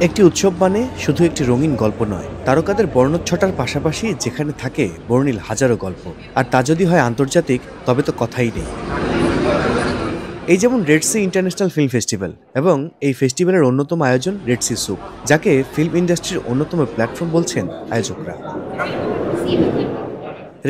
একটি উৎসব মানে শুধু একটি রঙিন গল্প নয়, তারকাদের বর্ণচ্ছটার পাশাপাশি যেখানে থাকে বর্ণিল হাজারো গল্প। আর তা যদি হয় আন্তর্জাতিক, তবে তো কথাই নেই। এই যেমন Red Sea International Film Festival, এবং এই ফেস্টিভ্যালের অন্যতম আয়োজন রেড সি সুক, যাকে ফিল্ম ইন্ডাস্ট্রির অন্যতম প্ল্যাটফর্ম বলছেন আয়োজকরা।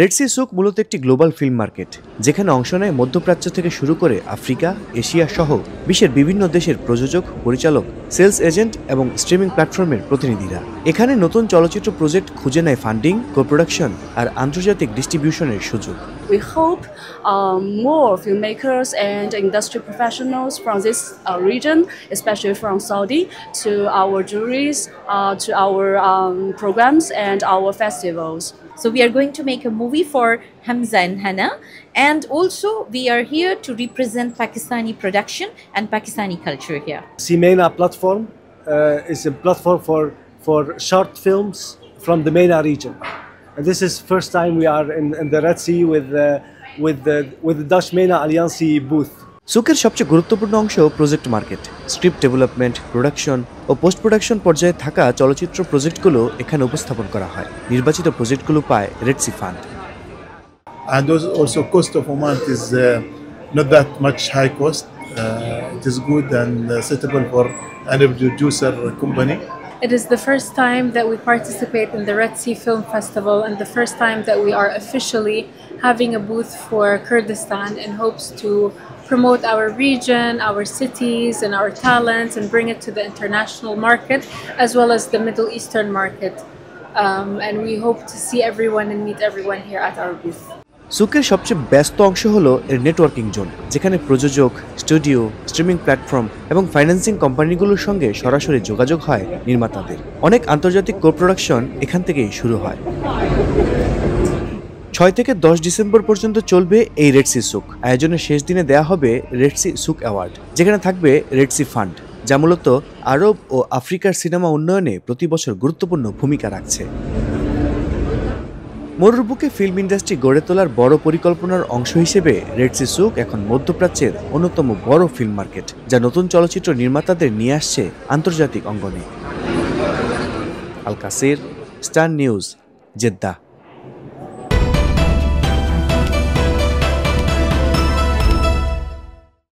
রেড সি সুক মূলত একটি গ্লোবাল ফিল্ম মার্কেট, যেখানে অংশ নেয় মধ্যপ্রাচ্য থেকে শুরু করে আফ্রিকা, এশিয়া সহ বিশ্বের বিভিন্ন দেশের প্রযোজক, পরিচালক, সেলস এজেন্ট এবং স্ট্রিমিং প্ল্যাটফর্মের প্রতিনিধিরা। এখানে নতুন চলচ্চিত্র প্রজেক্ট খুঁজে নেয় ফান্ডিং, কো-প্রোডাকশন আর আন্তর্জাতিক ডিস্ট্রিবিউশনের সুযোগ। We hope more filmmakers and industry professionals from this region, especially from Saudi, to our juries, to our programs and our festivals. So we are going to make a movie for Hamza and Hana, and also we are here to represent Pakistani production and Pakistani culture here. CMENA platform is a platform for short films from the MENA region. And this is first time we are in the Red Sea with the Dutch MENA Alliance booth. সুকের সবচেয়ে গুরুত্বপূর্ণ অংশ project market. Script development, production ও post production পর্যায়ে থাকা চলচ্চিত্র প্রজেক্টগুলো এখানে উপস্থাপন করা হয়। নির্বাচিত প্রজেক্টগুলো পায় Red Sea fund. And also cost of Oman is not that much high cost. It is good and suitable for any producer company. It is the first time that we participate in the Red Sea Film Festival and the first time that we are officially having a booth for Kurdistan in hopes to promote our region, our cities and our talents and bring it to the international market as well as the Middle Eastern market. And we hope to see everyone and meet everyone here at our booth. সুকের সবচেয়ে ব্যস্ত অংশ হলো এর networking zone, যেখানে প্রযোজক, studio, streaming platform এবং financing কোম্পানিগুলোর সঙ্গে সরাসরি যোগাযোগ হয় নির্মাতাদের। অনেক আন্তর্জাতিক কো-প্রোডাকশন এখান থেকেই শুরু হয়। 6 থেকে 10 ডিসেম্বর পর্যন্ত চলবে এই রেড সি সুক। আয়োজনের শেষ দিনে দেয়া হবে রেড সি সুক অ্যাওয়ার্ড, যেখানে থাকবে রেড সি ফান্ড, যা মূলত আরব ও আফ্রিকার সিনেমা উন্নয়নে প্রতি বছর গুরুত্বপূর্ণ ভূমিকা রাখছে। মরুর বুকে ফিল্ম ইন্ডাস্ট্রি গড়ে তোলার বড় পরিকল্পনার অংশ হিসেবে রেড সি সুক এখন মধ্যপ্রাচ্যের অন্যতম বড় ফিল্ম মার্কেট, যা নতুন চলচ্চিত্র নির্মাতাদের নিয়ে আসছে আন্তর্জাতিক অঙ্গনে। আল কাসির, স্টার নিউজ, জেদ্দা।